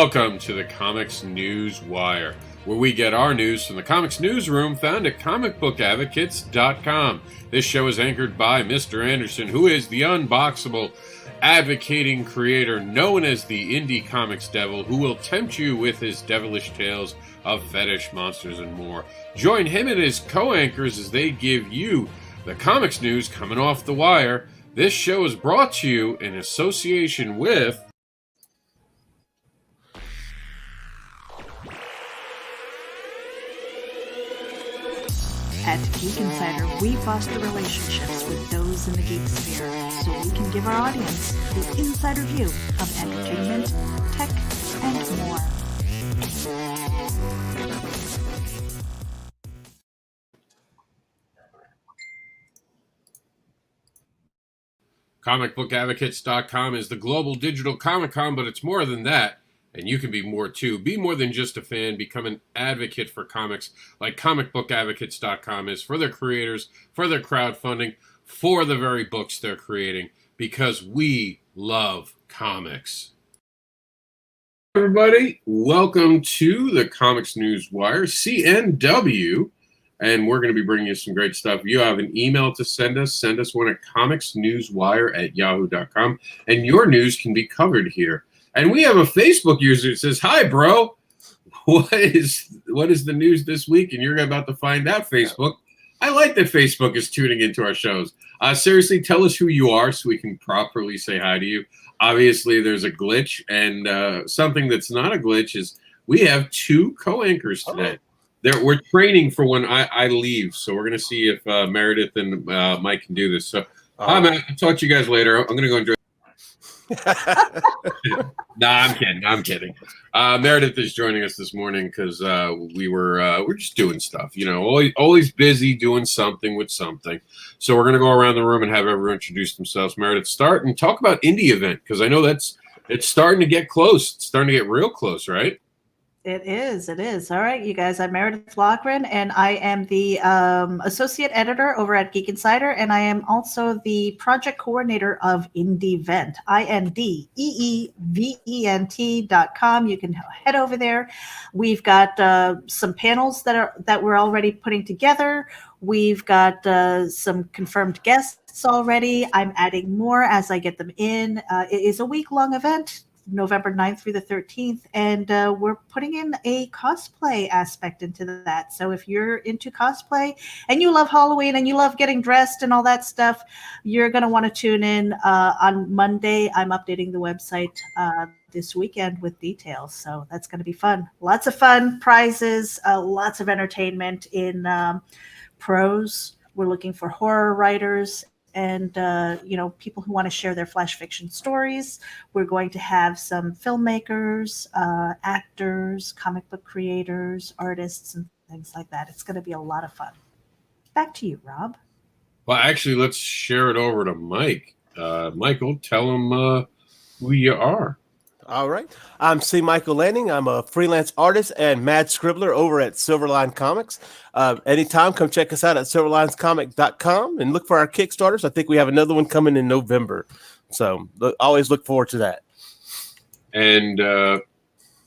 Welcome to the COMiX News Wire, where we get our news from the comics newsroom found at comicbookadvocates.com. This show is anchored by Mr. Anderson, who is the unboxable, advocating creator known as the Indie Comics Devil, who will tempt you with his devilish tales of fetish, monsters, and more. Join him and his co-anchors as they give you the comics news coming off the wire. This show is brought to you in association with... At Geek Insider, we foster relationships with those in the geek sphere so we can give our audience the insider view of entertainment, tech, and more. Comicbookadvocates.com is the global digital Comic-Con, but it's more than that. And you can be more too. Be more than just a fan. Become an advocate for comics like comicbookadvocates.com is for their creators, for their crowdfunding, for the very books they're creating, because we love comics. Everybody, welcome to the Comics News Wire, CNW, and we're going to be bringing you some great stuff. You have an email to send us one at comicsnewswire@yahoo.com, and your news can be covered here. And we have a Facebook user that says, "Hi, bro. What is the news this week?" And you're about to find out, Facebook. I like that Facebook is tuning into our shows. Seriously, tell us who you are so we can properly say hi to you. Obviously, there's a glitch, and something that's not a glitch is we have two co-anchors today. We're training for when I leave, so we're going to see if Meredith and Mike can do this. So, hi, Matt. I'll talk to you guys later. I'm going to go enjoy. I'm kidding. Meredith is joining us this morning because we're just doing stuff, always busy doing something with something. So we're gonna go around the room and have everyone introduce themselves. Meredith, start and talk about indie event, because I know it's starting to get close. It's starting to get real close, right? It is. All right, you guys, I'm Meredith Loughran, and I am the associate editor over at Geek Insider, and I am also the project coordinator of IndieVent, INDEEVENT.com. You can head over there. We've got some panels that we're already putting together. We've got some confirmed guests already. I'm adding more as I get them in. It is a week-long event, November 9th through the 13th, and we're putting in a cosplay aspect into that. So if you're into cosplay and you love Halloween and you love getting dressed and all that stuff, you're going to want to tune in on Monday. I'm updating the website this weekend with details, so that's going to be fun. Lots of fun, prizes, lots of entertainment in prose. We're looking for horror writers and people who want to share their flash fiction stories. We're going to have some filmmakers, actors, comic book creators, artists, and things like that. It's going to be a lot of fun. Back to you, Rob. Well, actually, let's share it over to Mike. Michael, tell him who you are. All right. I'm C. Michael Lanning. I'm a freelance artist and mad scribbler over at Silverline Comics. Anytime, come check us out at silverlinescomic.com and look for our Kickstarters. I think we have another one coming in November. So always look forward to that. And a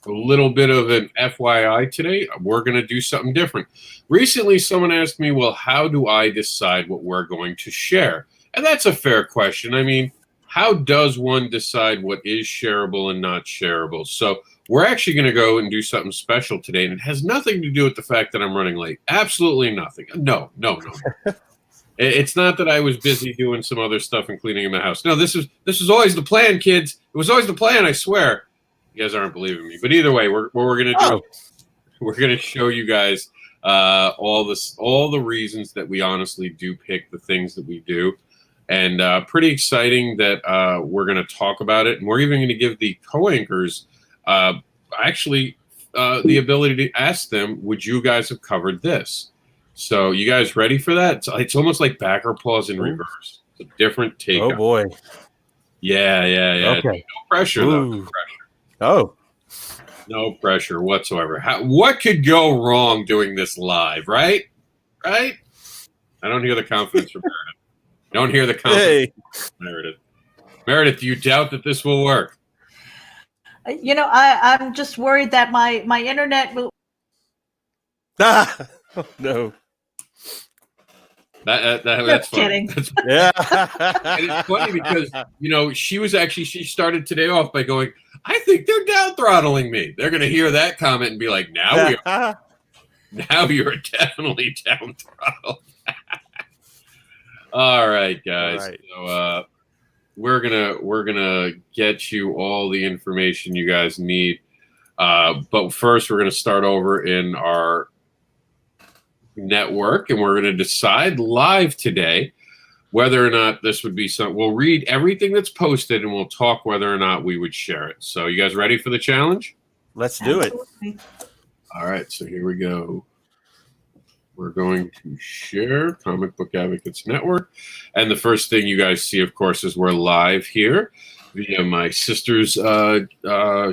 little bit of an FYI today, we're going to do something different. Recently, someone asked me, well, how do I decide what we're going to share? And that's a fair question. I mean, how does one decide what is shareable and not shareable? So we're actually going to go and do something special today, and it has nothing to do with the fact that I'm running late. Absolutely nothing. No. It's not that I was busy doing some other stuff and cleaning in my house. No, this was always the plan, kids. It was always the plan, I swear. You guys aren't believing me. But either way, what we're going to do, we're going to show you guys all the reasons that we honestly do pick the things that we do. And pretty exciting that we're going to talk about it. And we're even going to give the co-anchors the ability to ask them, would you guys have covered this? So you guys ready for that? It's almost like backer pause in reverse. It's a different take. Oh, boy. Yeah. Okay. No pressure, though. No pressure. Oh. No pressure whatsoever. What could go wrong doing this live, right? I don't hear the confidence from Meredith. Don't hear the confidence, Meredith. Meredith, do you doubt that this will work? I'm just worried that my internet will. Oh, no. That's funny. kidding. Yeah. And it's funny because she started today off by going, "I think they're down throttling me." They're going to hear that comment and be like, "Now you're definitely down throttled." All right, guys. All right. So we're gonna get you all the information you guys need. But first, we're gonna start over in our network, and we're gonna decide live today whether or not this would be something. We'll read everything that's posted, and we'll talk whether or not we would share it. So, you guys ready for the challenge? Let's do it. All right. So here we go. We're going to share Comic Book Advocates Network. And the first thing you guys see, of course, is we're live here via my sister's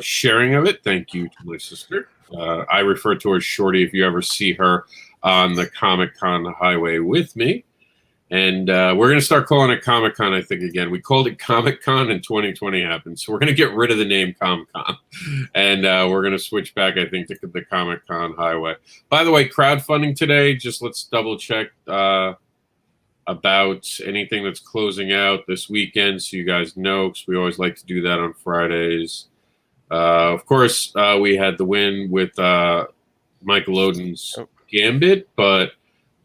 sharing of it. Thank you to my sister. I refer to her as Shorty if you ever see her on the Comic-Con highway with me. And we're going to start calling it Comic-Con, I think, again. We called it Comic-Con and 2020 happened. So we're going to get rid of the name Comic-Con. And we're going to switch back, I think, to the Comic-Con highway. By the way, crowdfunding today, just let's double-check about anything that's closing out this weekend so you guys know, because we always like to do that on Fridays. Of course, we had the win with Michael Odin's Gambit, but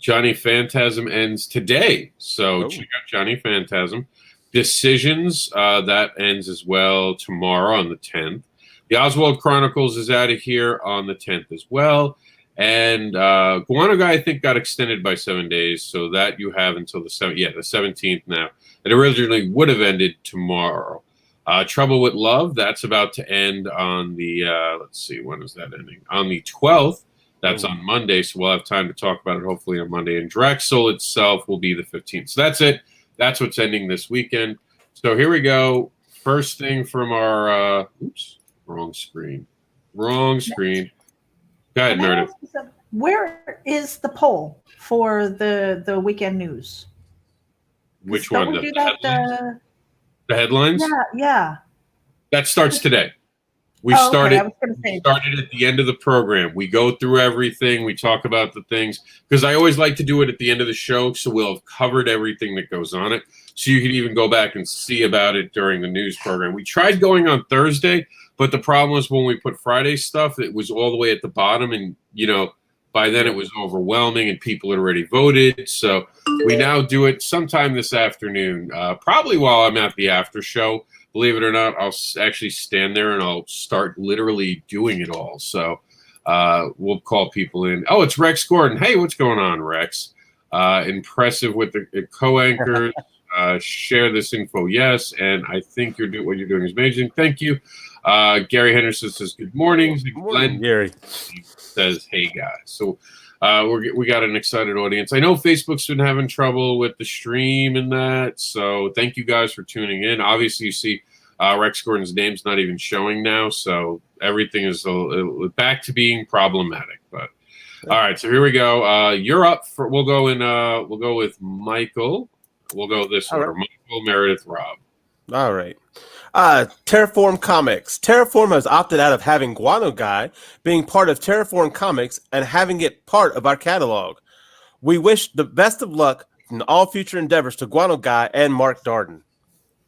Johnny Phantasm ends today. So check out Johnny Phantasm. Decisions, that ends as well tomorrow on the 10th. The Oswald Chronicles is out of here on the 10th as well. And Guano Guy, I think, got extended by 7 days. So that you have until the 17th now. It originally would have ended tomorrow. Trouble with Love, that's about to end on the, let's see, when is that ending? On the 12th. That's on Monday, so we'll have time to talk about it hopefully on Monday. And Drexel itself will be the 15th. So that's it. That's what's ending this weekend. So here we go. First thing from our oops, wrong screen. Wrong screen. Go ahead, Meredith. Where is the poll for the weekend news? Which one? The headlines? Yeah. That starts today. We started at the end of the program. We go through everything. We talk about the things because I always like to do it at the end of the show, so we'll have covered everything that goes on it. So you can even go back and see about it during the news program. We tried going on Thursday, but the problem was when we put Friday stuff, it was all the way at the bottom, and by then it was overwhelming and people had already voted. So we now do it sometime this afternoon, probably while I'm at the after show. Believe it or not, I'll actually stand there and I'll start literally doing it all. So we'll call people in. Oh, it's Rex Gordon. Hey, what's going on, Rex? Impressive with the co-anchors. Share this info, yes. And I think what you're doing is amazing. Thank you. Gary Henderson says, good morning. Good morning, Gary. Says, hey, guys. So we got an excited audience. I know Facebook's been having trouble with the stream and that, so thank you guys for tuning in. Obviously, you see Rex Gordon's name's not even showing now, so everything is back to being problematic. But all right, so here we go. You're up for. We'll go with Michael. We'll go this order: Michael, Meredith, Rob. All right. Terraform Comics. Terraform has opted out of having Guano Guy being part of Terraform Comics and having it part of our catalog. We wish the best of luck in all future endeavors to Guano Guy and Mark Darden.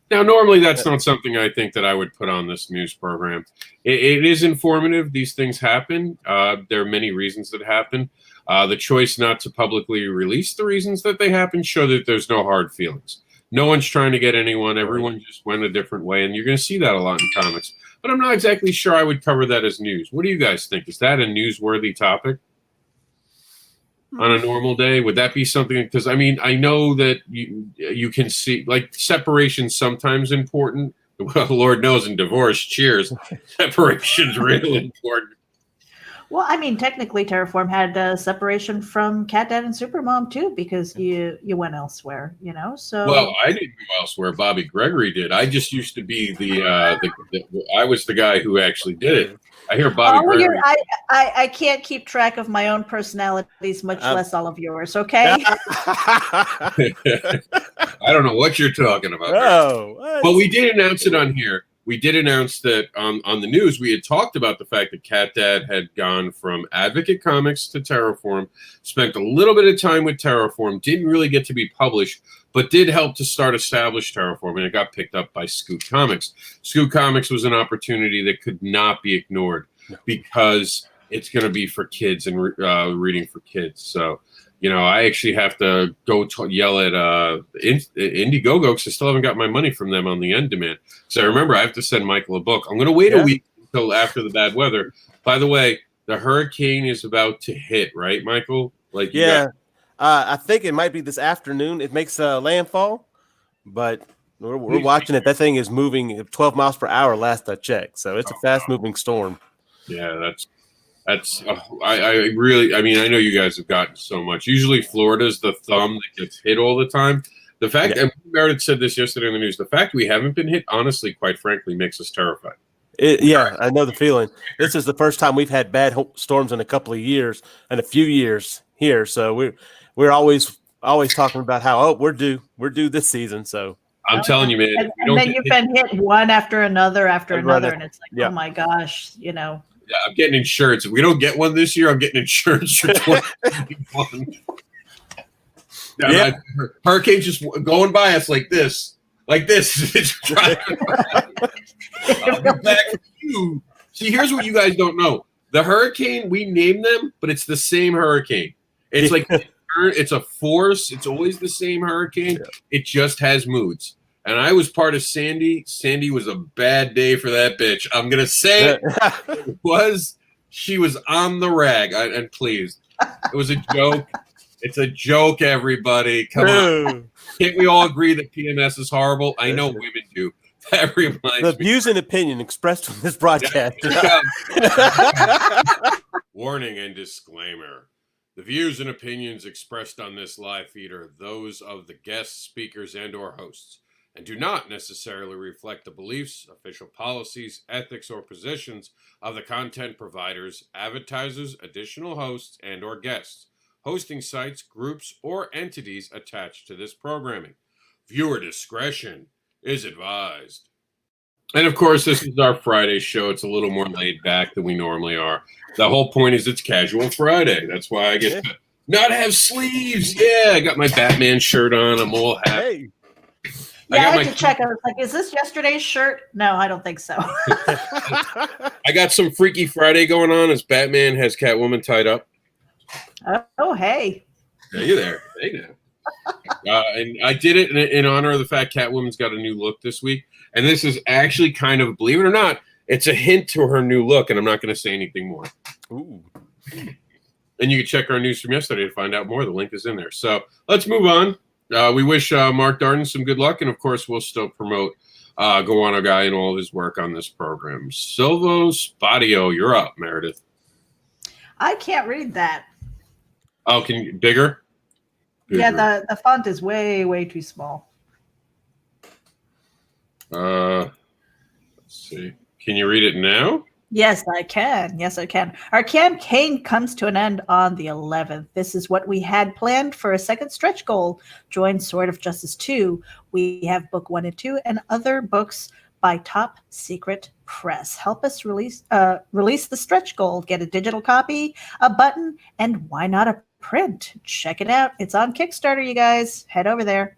Now, normally that's not something I think that I would put on this news program. It is informative. These things happen. There are many reasons that happen. The choice not to publicly release the reasons that they happen show that there's no hard feelings. No one's trying to get anyone. Everyone just went a different way, and you're going to see that a lot in comics. But I'm not exactly sure I would cover that as news. What do you guys think? Is that a newsworthy topic on a normal day? Would that be something? Because, I mean, I know that you can see, like, separation's sometimes important. Well, Lord knows in divorce, cheers, separation's really important. Well, I mean, technically, Terraform had separation from Cat Dad and Supermom too, because you went elsewhere, So well, I didn't go elsewhere. Bobby Gregory did. I just used to be I was the guy who actually did it. I hear Bobby Gregory. I can't keep track of my own personalities, much less all of yours. Okay. I don't know what you're talking about. Oh, but we did announce it on here. we did announce that on the news, we had talked about the fact that Cat Dad had gone from Advocate Comics to Terraform, spent a little bit of time with Terraform, didn't really get to be published, but did help to start establish Terraform, and it got picked up by Scoot Comics. Scoot Comics was an opportunity that could not be ignored because it's going to be for kids and reading for kids. So, you know, I actually have to go yell at Indiegogo because I still haven't got my money from them on the end demand. So remember, I have to send Michael a book. I'm going to wait a week until after the bad weather. By the way, the hurricane is about to hit, right, Michael? Like, I think it might be this afternoon. It makes landfall, but we're watching it. That thing is moving 12 miles per hour last I checked. So it's a fast-moving storm. Yeah, that's I really, I mean, I know you guys have gotten so much. Usually Florida's the thumb that gets hit all the time. The fact, and Meredith said this yesterday in the news, the fact we haven't been hit, honestly, quite frankly, makes us terrified. I know the feeling. This is the first time we've had bad storms in a couple of years and a few years here. So we're always talking about how, we're due this season. So I'm telling you, man. And then you've been hit one after another, and it's like, oh my gosh, you know. Yeah, I'm getting insurance. If we don't get one this year, I'm getting insurance for 2021. Hurricane's just going by us like this. It's trying. I'll be back for you. See, here's what you guys don't know. The hurricane, we name them, but it's the same hurricane. It's like it's a force. It's always the same hurricane. It just has moods. And I was part of Sandy. Sandy was a bad day for that bitch. I'm going to say it was. She was on the rag. And please, it was a joke. It's a joke, everybody. Come on. Can't we all agree that PMS is horrible? I know women do. That reminds me. The views and opinion expressed on this broadcast. Warning and disclaimer. The views and opinions expressed on this live feed are those of the guests, speakers, and or hosts, and do not necessarily reflect the beliefs, official policies, ethics, or positions of the content providers, advertisers, additional hosts, and or guests, hosting sites, groups, or entities attached to this programming. Viewer discretion is advised. And of course, this is our Friday show. It's a little more laid back than we normally are. The whole point is it's Casual Friday. That's why I get to not have sleeves. Yeah, I got my Batman shirt on. I'm all happy. Yeah, I had to check. I was like, is this yesterday's shirt? No, I don't think so. I got some Freaky Friday going on as Batman has Catwoman tied up. Oh, hey. Yeah, you there. Hey, now. And I did it in honor of the fact Catwoman's got a new look this week. And this is actually kind of, believe it or not, it's a hint to her new look. And I'm not going to say anything more. Ooh. And you can check our news from yesterday to find out more. The link is in there. So let's move on. We wish Mark Darden some good luck, and of course, we'll still promote Goano Guy and all of his work on this program. Silvo Spadio, you're up, Meredith. I can't read that. Oh, can you bigger? Yeah, the font is way too small. Let's see. Can you read it now? Yes, I can. Our campaign comes to an end on the 11th. This is what we had planned for a second stretch goal. Join Sword of Justice 2. We have book 1 and 2 and other books by Top Secret Press. Help us release the stretch goal. Get a digital copy, a button, and why not a print? Check it out. It's on Kickstarter, you guys. Head over there.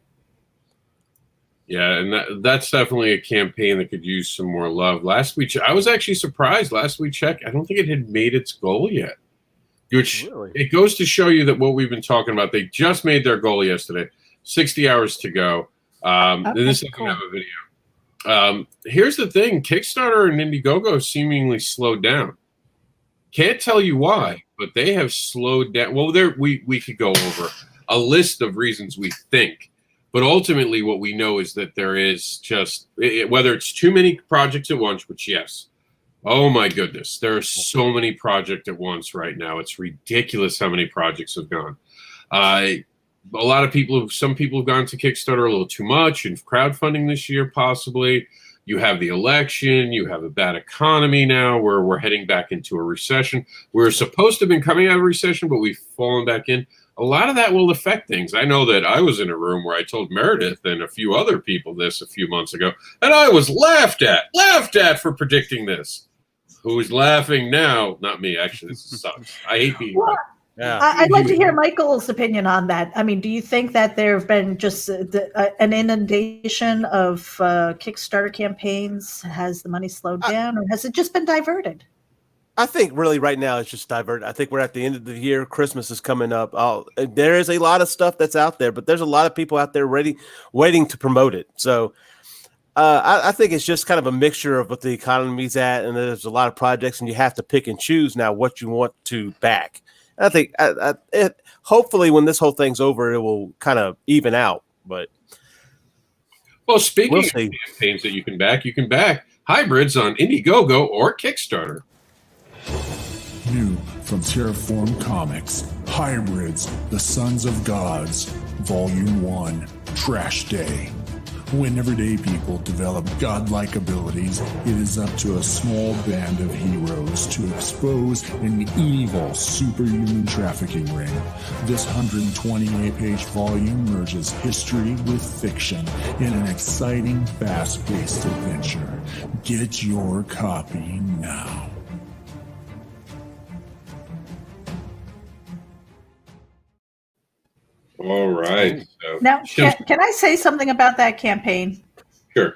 Yeah, and that's definitely a campaign that could use some more love. Last week, I was actually surprised. Last week, I don't think it had made its goal yet. Which it goes to show you that what we've been talking about, they just made their goal yesterday. 60 hours to go. This doesn't have a video. Here's the thing. Kickstarter and Indiegogo seemingly slowed down. Can't tell you why, but they have slowed down. Well, we could go over a list of reasons we think. But ultimately, what we know is that there is just, whether it's too many projects at once, which yes. Oh my goodness. There are so many projects at once right now. It's ridiculous how many projects have gone. A lot of people, some people have gone to Kickstarter a little too much and crowdfunding this year, possibly. You have the election. You have a bad economy now where we're heading back into a recession. We're supposed to have been coming out of a recession, but we've fallen back in. A lot of that will affect things. I know that I was in a room where I told Meredith and a few other people this a few months ago, and I was laughed at for predicting this. Who's laughing now? Not me, actually. This sucks. I hate being right. Yeah. I'd like to hear Michael's opinion on that. I mean, do you think that there have been just an inundation of Kickstarter campaigns? Has the money slowed down, or has it just been diverted? I think really right now it's just diverted. I think we're at the end of the year. Christmas is coming up. There is a lot of stuff that's out there, but there's a lot of people out there waiting to promote it. So I think it's just kind of a mixture of what the economy's at, and there's a lot of projects, and you have to pick and choose now what you want to back. And I think hopefully when this whole thing's over, it will kind of even out. But well, speaking of campaigns that you can back hybrids on Indiegogo or Kickstarter. New from Terraform Comics, Hybrids, The Sons of Gods, Volume 1, Trash Day. When everyday people develop godlike abilities, it is up to a small band of heroes to expose an evil superhuman trafficking ring. This 128-page volume merges history with fiction in an exciting, fast-paced adventure. Get your copy now. All right. So, Now, can I say something about that campaign? Sure.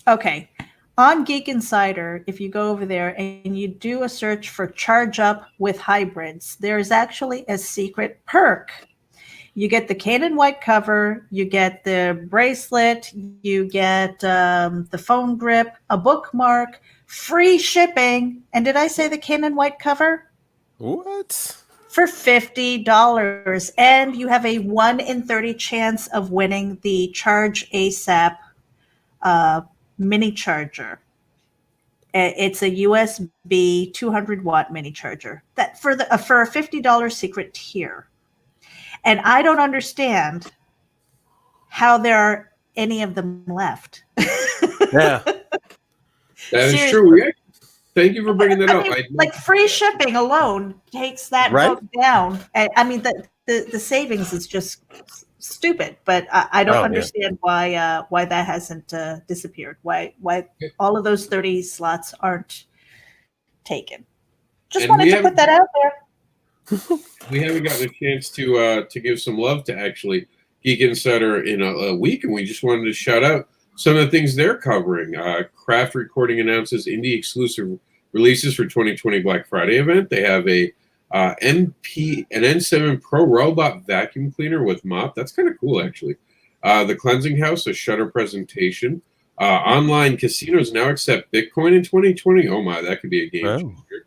Okay. On Geek Insider, if you go over there and you do a search for Charge Up with Hybrids, there is actually a secret perk. You get the Canon white cover, you get the bracelet, you get the phone grip, a bookmark, free shipping. And did I say the Canon white cover? what? For $50, and you have a 1 in 30 chance of winning the Charge ASAP mini charger. It's a USB 200-watt mini charger that for a $50 secret tier. And I don't understand how there are any of them left. Yeah, that is true. Thank you for bringing that up. Like free shipping alone takes that book down. I mean, the savings is just stupid, but I don't understand why that hasn't disappeared. Why all of those 30 slots aren't taken. Just wanted to put that out there. We haven't gotten a chance to give some love to actually Geek Insider in a week, and we just wanted to shout out some of the things they're covering. Craft Recording announces indie exclusive releases for 2020 Black Friday event. They have an N7 Pro robot vacuum cleaner with mop. That's kind of cool, actually. The Cleansing House, a Shutter presentation. Online casinos now accept Bitcoin in 2020. Oh my, that could be a game changer.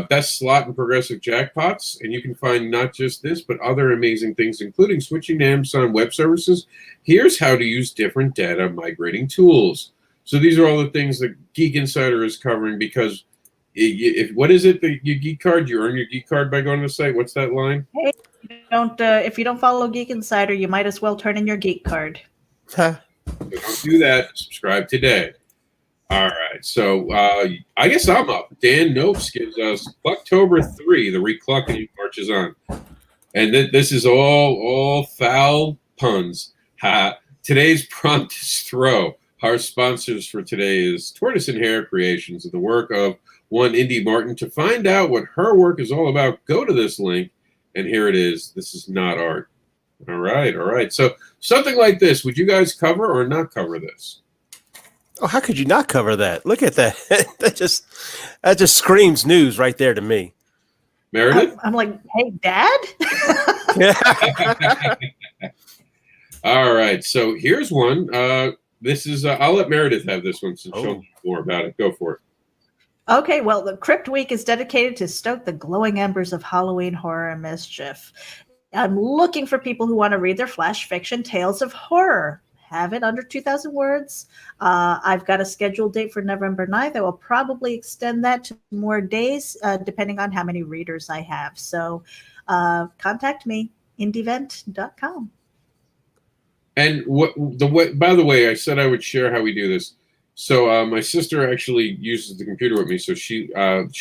Best slot and progressive jackpots. And you can find not just this, but other amazing things, including switching to Amazon Web Services. Here's how to use different data migrating tools. So these are all the things that Geek Insider is covering because what is it, your geek card? You earn your geek card by going to the site. What's that line? Hey, if you don't follow Geek Insider, you might as well turn in your geek card. So don't do that. Subscribe today. All right. So I guess I'm up. Dan Nopes gives us October 3. The reclocking marches on. And this is all foul puns. Today's prompt is throw. Our sponsors for today is Tortoise and Hare Creations, the work of one Indy Martin. To find out what her work is all about, go to this link, and here it is. This is not art. All right. So something like this, would you guys cover or not cover this? Oh, how could you not cover that? Look at that. that just screams news right there to me. Meredith? I'm like, hey, Dad? All right. So here's one. This is, I'll let Meredith have this one since she'll know more about it. Go for it. Okay, well, the Crypt Week is dedicated to stoke the glowing embers of Halloween horror and mischief. I'm looking for people who want to read their flash fiction tales of horror. Have it under 2,000 words. I've got a scheduled date for November 9th. I will probably extend that to more days, depending on how many readers I have. So contact me, indievent.com. And by the way, I said I would share how we do this. So my sister actually uses the computer with me, so she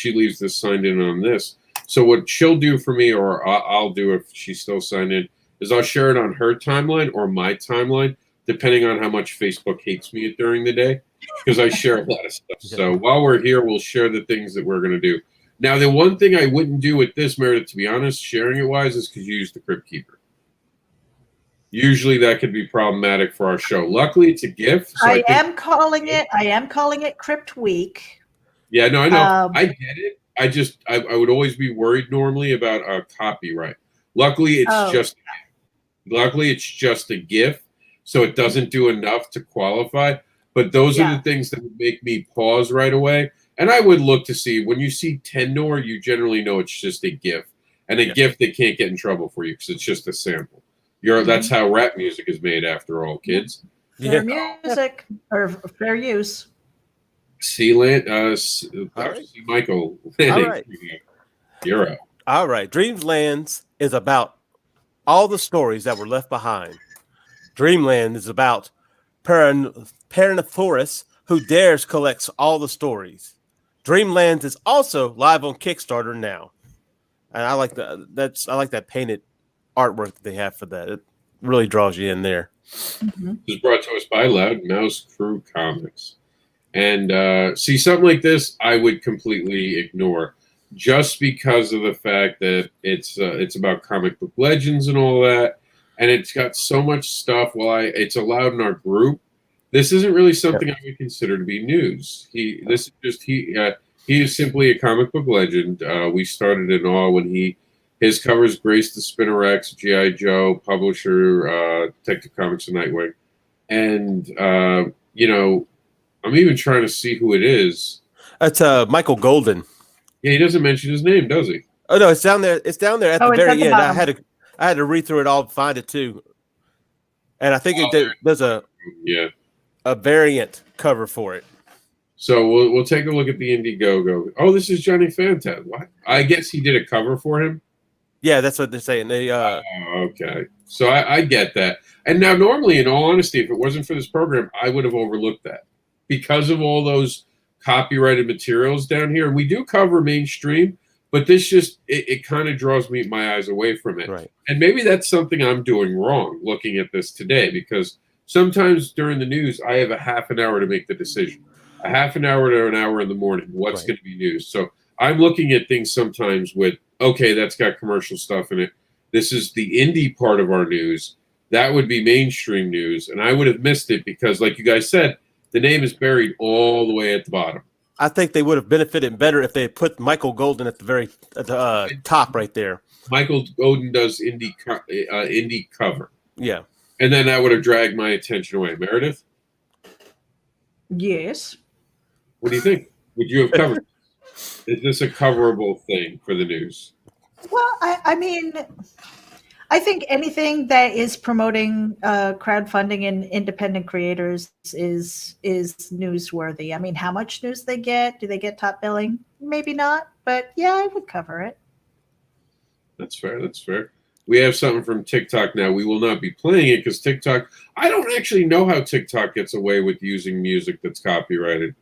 leaves this signed in on this. So what she'll do for me, or I'll do if she's still signed in, is I'll share it on her timeline or my timeline, depending on how much Facebook hates me during the day, because I share a lot of stuff. So while we're here, we'll share the things that we're going to do. Now, the one thing I wouldn't do with this, Meredith, to be honest, sharing it wise, is because you use the Crypt Keeper. Usually that could be problematic for our show. Luckily, it's a GIF. So I am calling it Crypt Week. Yeah, no, I know. I get it. I would always be worried normally about copyright. Luckily, it's just a GIF, so it doesn't do enough to qualify. But those are the things that would make me pause right away. And I would look to see, when you see Tenor, you generally know it's just a GIF. And a GIF that can't get in trouble for you because it's just a sample. That's how rap music is made, after all, kids. Fair music, or fair use. See, Michael. All right. You're up. All right. Dreamlands is about all the stories that were left behind. Dreamland is about Perniforus, who dares collects all the stories. Dreamlands is also live on Kickstarter now, and I like that painted artwork that they have for that. It really draws you in there. Mm-hmm. This is brought to us by Loud Mouse Crew Comics. And see, something like this, I would completely ignore, just because of the fact that it's about comic book legends and all that, and it's got so much stuff. It's allowed in our group. This isn't really something I would consider to be news. He is simply a comic book legend. We started in awe when his covers graced the Spinner X, G.I. Joe, publisher, Detective Comics, and Nightwing. And I'm even trying to see who it is. That's Michael Golden. Yeah, he doesn't mention his name, does he? Oh no, it's down there. It's down there at the very end. I had to read through it all to find it too. And I think there's a variant cover for it. So we'll take a look at the Indiegogo. Oh, this is Johnny Fantastic. What? I guess he did a cover for him. Yeah, that's what they're saying. Okay. So I get that. And now, normally, in all honesty, if it wasn't for this program, I would have overlooked that because of all those copyrighted materials down here. And we do cover mainstream, but this just it kind of draws my eyes away from it. Right. And maybe that's something I'm doing wrong looking at this today, because sometimes during the news, I have a half an hour to make the decision. A half an hour to an hour in the morning. What's going to be news? So I'm looking at things sometimes with, okay, that's got commercial stuff in it. This is the indie part of our news. That would be mainstream news. And I would have missed it because, like you guys said, the name is buried all the way at the bottom. I think they would have benefited better if they had put Michael Golden at the top right there. Michael Golden does indie cover. Yeah. And then that would have dragged my attention away. Meredith? Yes. What do you think? Would you have covered this? Is this a coverable thing for the news? Well, I mean, I think anything that is promoting crowdfunding and independent creators is newsworthy. I mean, how much news they get? Do they get top billing? Maybe not, but yeah, I would cover it. That's fair. That's fair. We have something from TikTok now. We will not be playing it because TikTok, I don't actually know how TikTok gets away with using music that's copyrighted,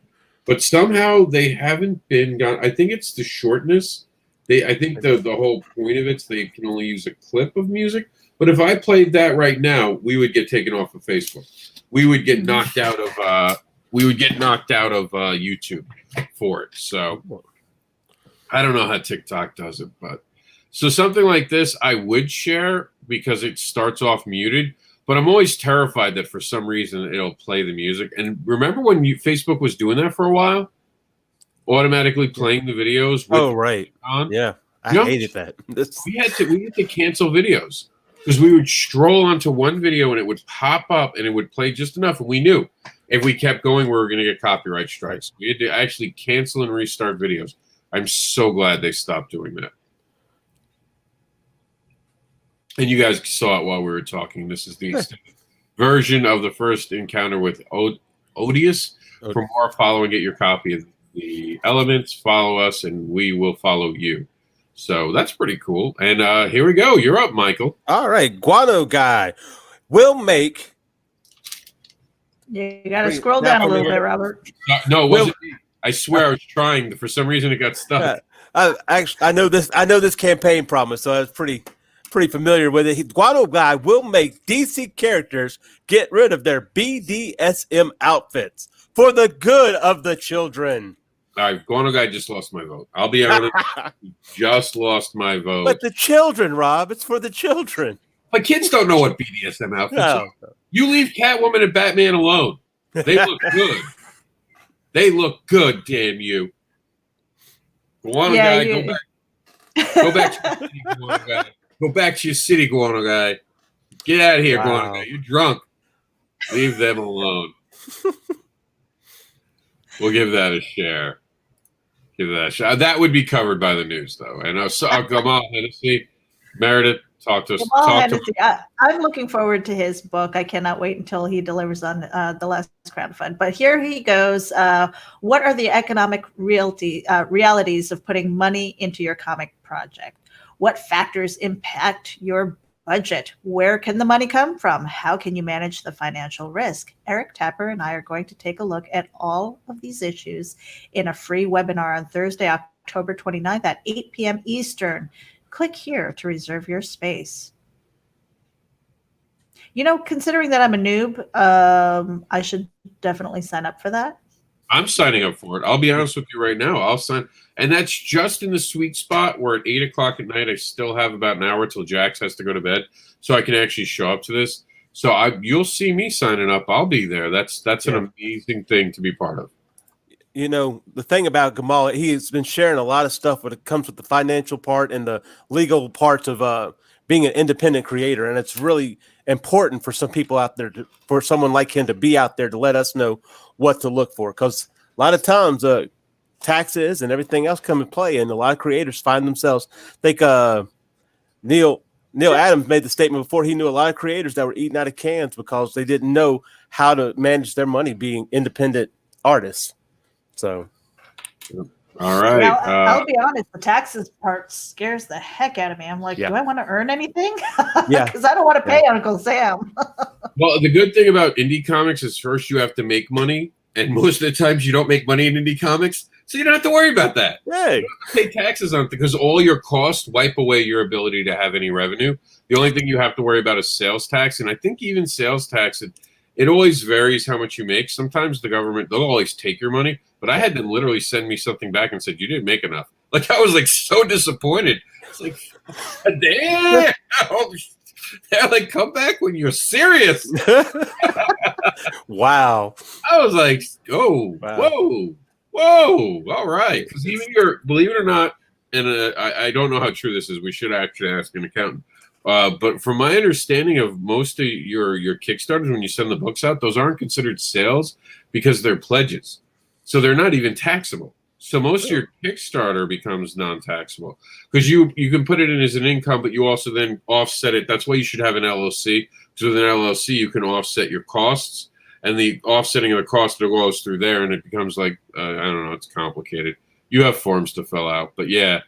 but somehow they haven't been gone. I think it's the shortness. I think the whole point of it is they can only use a clip of music. But if I played that right now, we would get taken off of Facebook. We would get knocked out of YouTube for it. So I don't know how TikTok does it, but so something like this I would share because it starts off muted. But I'm always terrified that for some reason it'll play the music. And remember when Facebook was doing that for a while? Automatically playing the videos. Right. On. Yeah. I hated that. We had to cancel videos because we would scroll onto one video and it would pop up and it would play just enough. And we knew if we kept going, we were going to get copyright strikes. We had to actually cancel and restart videos. I'm so glad they stopped doing that. And you guys saw it while we were talking. This is the extended version of the first encounter with Odious. For more following, get your copy of the Elements. Follow us, and we will follow you. So that's pretty cool. And here we go. You're up, Michael. All right. Guano Guy will make You got to Wait, scroll now down a for me, little bit, wait. Robert. No, it wasn't me. I swear I was trying. For some reason, it got stuck. I know this campaign promise, so I was pretty familiar with it. Guano Guy will make DC characters get rid of their BDSM outfits for the good of the children. All right, Guano Guy just lost my vote. I'll be honest. He just lost my vote. But the children, Rob, it's for the children. But kids don't know what BDSM outfits are. No. You leave Catwoman and Batman alone. They look good. They look good, damn you. Guano Guy, go back to your city, Guano Guy. Go back to your city, Guano Guy. Get out of here, Guano Guy. You're drunk. Leave them alone. We'll give that a share. Give that a share. That would be covered by the news, though. And come on, Hennessy. Meredith, talk to us. I'm looking forward to his book. I cannot wait until he delivers on the last crowdfund. But here he goes. What are the economic realities of putting money into your comic project? What factors impact your budget? Where can the money come from? How can you manage the financial risk? Eric Tapper and I are going to take a look at all of these issues in a free webinar on Thursday, October 29th at 8 p.m. Eastern. Click here to reserve your space. You know, considering that I'm a noob, I should definitely sign up for that. I'm signing up for it. I'll be honest with you right now. I'll sign. And that's just in the sweet spot where at 8 o'clock at night, I still have about an hour till Jax has to go to bed. So I can actually show up to this. So you'll see me signing up. I'll be there. That's an amazing thing to be part of. You know, the thing about Gamal, he has been sharing a lot of stuff when it comes with the financial part and the legal parts of being an independent creator. And it's really important for some people out there, for someone like him to be out there to let us know what to look for. Because a lot of times taxes and everything else come into play. And a lot of creators find themselves, Neil Adams made the statement before, he knew a lot of creators that were eating out of cans because they didn't know how to manage their money being independent artists. So, all right. Now, I'll be honest, the taxes part scares the heck out of me. I'm like, do I want to earn anything? Because I don't want to pay Uncle Sam. Well, the good thing about indie comics is first you have to make money, and most of the times you don't make money in indie comics, so you don't have to worry about that. Hey. You don't have to pay taxes on it because all your costs wipe away your ability to have any revenue. The only thing you have to worry about is sales tax, and I think even sales tax, it always varies how much you make. Sometimes the government, they'll always take your money, but I had them literally send me something back and said, you didn't make enough. Like, I was like so disappointed. It's like, damn. They're like, come back when you're serious. Wow. I was like, oh, wow. Whoa. All right. Because even believe it or not, and I don't know how true this is. We should actually ask an accountant. But from my understanding of most of your Kickstarters, when you send the books out, those aren't considered sales because they're pledges. So they're not even taxable. So most of your Kickstarter becomes non-taxable because you can put it in as an income, but you also then offset it. That's why you should have an LLC. So with an LLC, you can offset your costs, and the offsetting of the cost goes through there, and it becomes like, I don't know, it's complicated. You have forms to fill out, but yeah,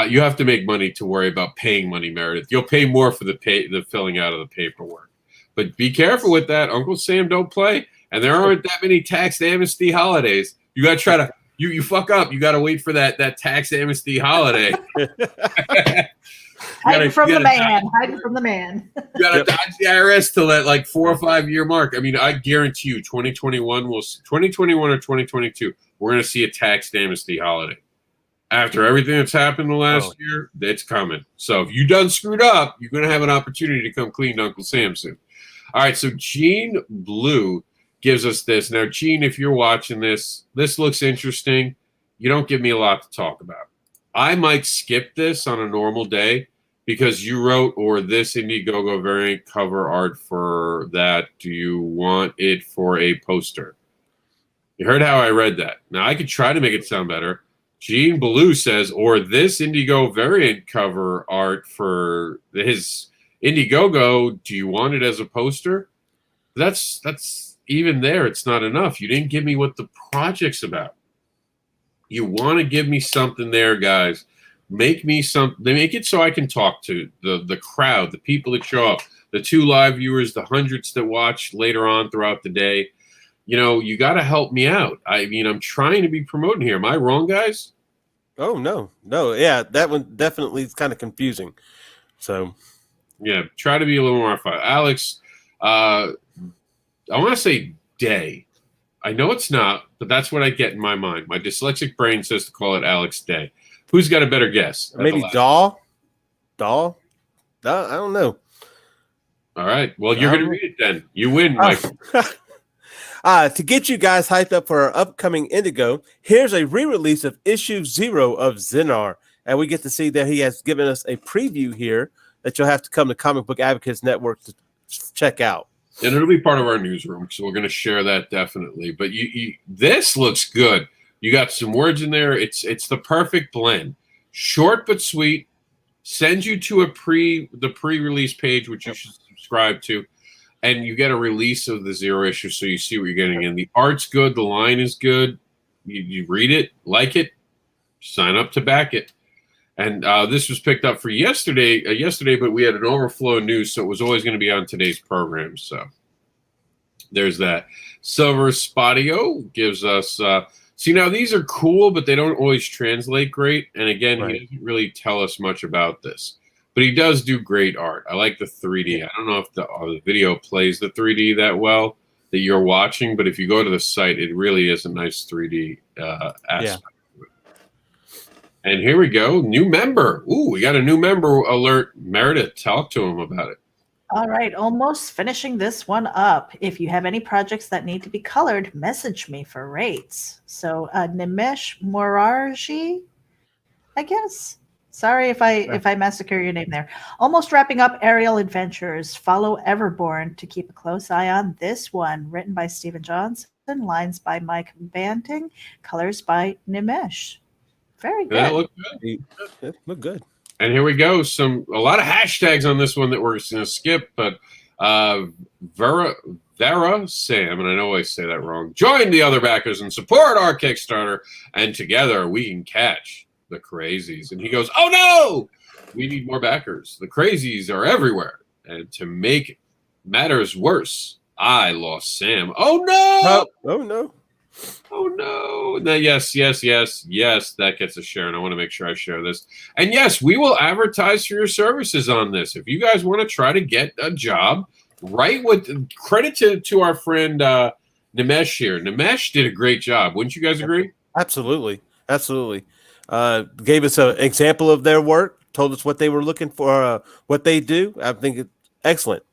you have to make money to worry about paying money, Meredith. You'll pay more for the filling out of the paperwork, but be careful with that. Uncle Sam don't play, and there aren't that many tax amnesty holidays. You got to try to you fuck up. You got to wait for that tax amnesty holiday. Hiding from the man. You got to dodge the IRS till that like 4 or 5 year mark. I mean, I guarantee you, 2021 or 2022. We're going to see a tax amnesty holiday. After everything that's happened the last year, it's coming. So if you done screwed up, you're going to have an opportunity to come clean to Uncle Sam soon. All right, so Gene Blue gives us this. Now, Gene, if you're watching this looks interesting. You don't give me a lot to talk about. I might skip this on a normal day because you wrote, or this Indiegogo variant cover art for that. Do you want it for a poster? You heard how I read that. Now, I could try to make it sound better. Gene Blue says, or this Indigo variant cover art for his Indiegogo, do you want it as a poster? That's even there. It's not enough. You didn't give me what the project's about. You want to give me something there, guys. Make me something. Make it so I can talk to the crowd, the people that show up, the 2 live viewers, the hundreds that watch later on throughout the day. you got to help me out. I mean, I'm trying to be promoting here. Am I wrong, guys? Oh, no. Yeah, that one definitely is kind of confusing. So, yeah, try to be a little more fun. Alex, I want to say Day. I know it's not, but that's what I get in my mind. My dyslexic brain says to call it Alex Day. Who's got a better guess? maybe Daw? I don't know. All right. Well, you're going to read it then. You win, Michael. To get you guys hyped up for our upcoming Indigo, here's a re-release of issue 0 of Xenar. And we get to see that he has given us a preview here that you'll have to come to Comic Book Advocates Network to check out. And it'll be part of our newsroom, so we're going to share that definitely. But this looks good. You got some words in there. It's the perfect blend. Short but sweet. Sends you to the pre-release page, which you should subscribe to. And you get a release of the 0 issue, so you see what you're getting in. The art's good. The line is good. You read it, like it, sign up to back it. And this was picked up for yesterday, but we had an overflow of news, so it was always going to be on today's program. So there's that. Silver Spotio gives us see, now these are cool, but they don't always translate great. And again, He doesn't really tell us much about this. But he does do great art. I like the 3D. I don't know if the video plays the 3D that well that you're watching, but if you go to the site, it really is a nice 3D aspect of it. And here we go. New member. Ooh, we got a new member alert. Meredith, talk to him about it. All right, almost finishing this one up. If you have any projects that need to be colored, message me for rates. So Nimesh Morarji, I guess. Sorry if I massacre your name there. Almost wrapping up Aerial Adventures. Follow Everborn to keep a close eye on this one. Written by Stephen Johnson, lines by Mike Banting, colors by Nimesh. Very good. That look good. Look good. And here we go. A lot of hashtags on this one that we're going to skip, but Vera Sam, and I know I say that wrong, join the other backers and support our Kickstarter, and together we can catch the crazies. And he goes, oh no, we need more backers. The crazies are everywhere. And to make matters worse, I lost Sam. Oh no! Oh no! Oh no! Now, yes, that gets a share, and I want to make sure I share this. And yes, we will advertise for your services on this. If you guys want to try to get a job, right? With credit to our friend Nimesh here. Nimesh did a great job. Wouldn't you guys agree? Absolutely. Gave us an example of their work, told us what they were looking for, what they do. I think it's excellent.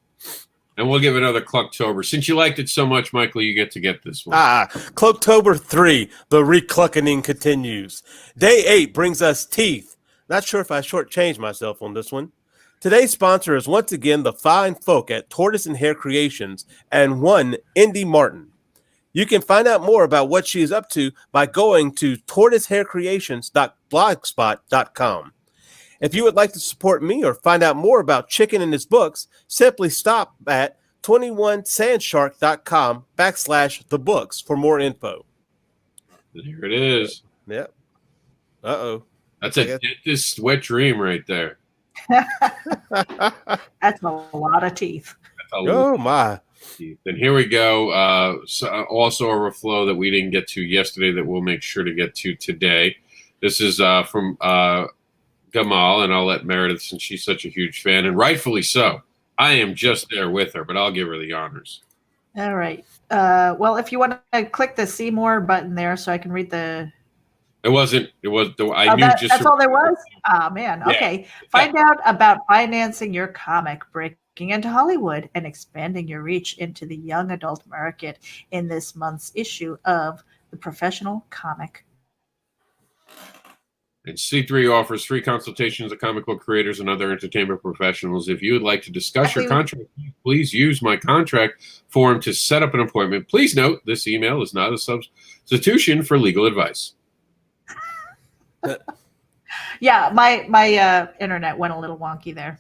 And we'll give another Clucktober. Since you liked it so much, Michael, you get to get this one. Clucktober 3, the recluckening continues. Day 8 brings us Teeth. Not sure if I shortchanged myself on this one. Today's sponsor is once again the fine folk at Tortoise and Hair Creations and one Indy Martin. You can find out more about what she is up to by going to tortoisehaircreations.blogspot.com. If you would like to support me or find out more about Chicken and his books, simply stop at 21sandshark.com/thebooks for more info. Here it is. Yep. Uh-oh. That's a dentist's wet dream right there. That's a lot of teeth. Oh, my. And here we go. Also a reflow that we didn't get to yesterday that we'll make sure to get to today. This is from Gamal, and I'll let Meredith, since she's such a huge fan, and rightfully so. I am just there with her, but I'll give her the honors. All right. Well, if you want to click the see more button there so I can read the... It wasn't. It was. That's all there was? Oh, man. Yeah. Okay. Find out about financing your comic, breaking into Hollywood, and expanding your reach into the young adult market in this month's issue of The Professional Comic. And C3 offers free consultations to comic book creators and other entertainment professionals. If you would like to discuss your contract, please use my contract form to set up an appointment. Please note, this email is not a substitution for legal advice. Yeah, my internet went a little wonky there.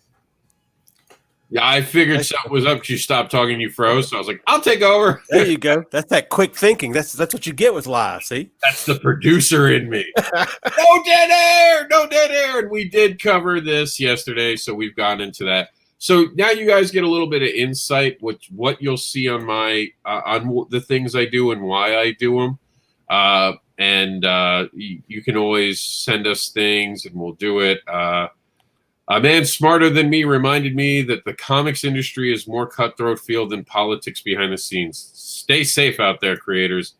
Yeah, I figured something was up because you stopped talking, you froze. So I was like, I'll take over. There you go. That's that quick thinking. That's what you get with live, see? That's the producer in me. No dead air! No dead air! And we did cover this yesterday, so we've gone into that. So now you guys get a little bit of insight what you'll see on my on the things I do and why I do them. You can always send us things and we'll do it. A man smarter than me reminded me that the comics industry is more cutthroat field than politics behind the scenes. Stay safe out there, creators.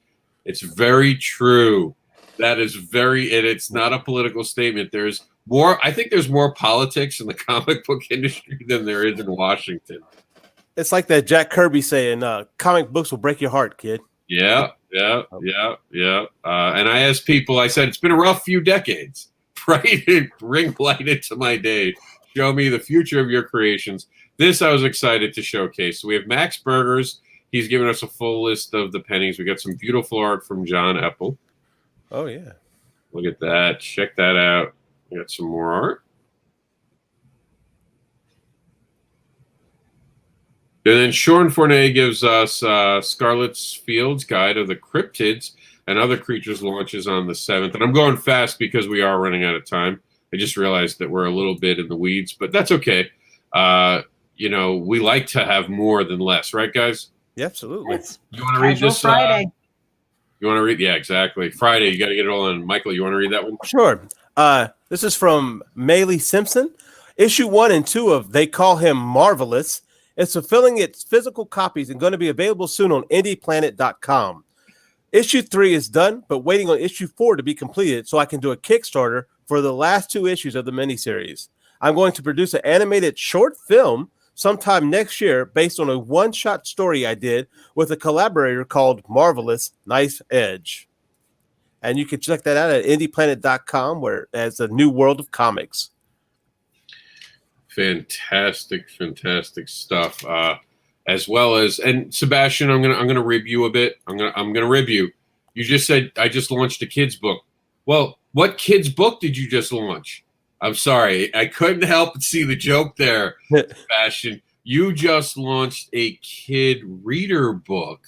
It's very true. That is it's not a political statement. There's more. I think there's more politics in the comic book industry than there is in Washington. It's like that Jack Kirby saying, comic books will break your heart, kid. Yeah. And I asked people, I said, it's been a rough few decades. Right? Ring light into my day. Show me the future of your creations. This I was excited to showcase. So we have Max Burgers. He's given us a full list of the pennies. We got some beautiful art from John Epple. Oh, yeah. Look at that. Check that out. We got some more art. And then Sean Fournet gives us Scarlet's Field's Guide of the Cryptids and Other Creatures launches on the 7th. And I'm going fast because we are running out of time. I just realized that we're a little bit in the weeds, but that's okay. We like to have more than less, right, guys? Yeah, absolutely. You want to read this? Friday. You want to read? Yeah, exactly. Friday, you got to get it all in. Michael, you want to read that one? Sure. This is from Maylee Simpson. Issue 1 and 2 of They Call Him Marvelous. It's fulfilling its physical copies and going to be available soon on indieplanet.com. Issue 3 is done, but waiting on issue 4 to be completed so I can do a Kickstarter for the last 2 issues of the miniseries. I'm going to produce an animated short film sometime next year based on a one-shot story I did with a collaborator called Marvelous Knife Edge. And you can check that out at indieplanet.com, where as a new world of comics. Fantastic stuff. As well as, and Sebastian, I'm gonna rib you a bit. I'm gonna rib you. You just said I just launched a kids book. Well, what kids book did you just launch? I'm sorry, I couldn't help but see the joke there, Sebastian. You just launched a kid reader book,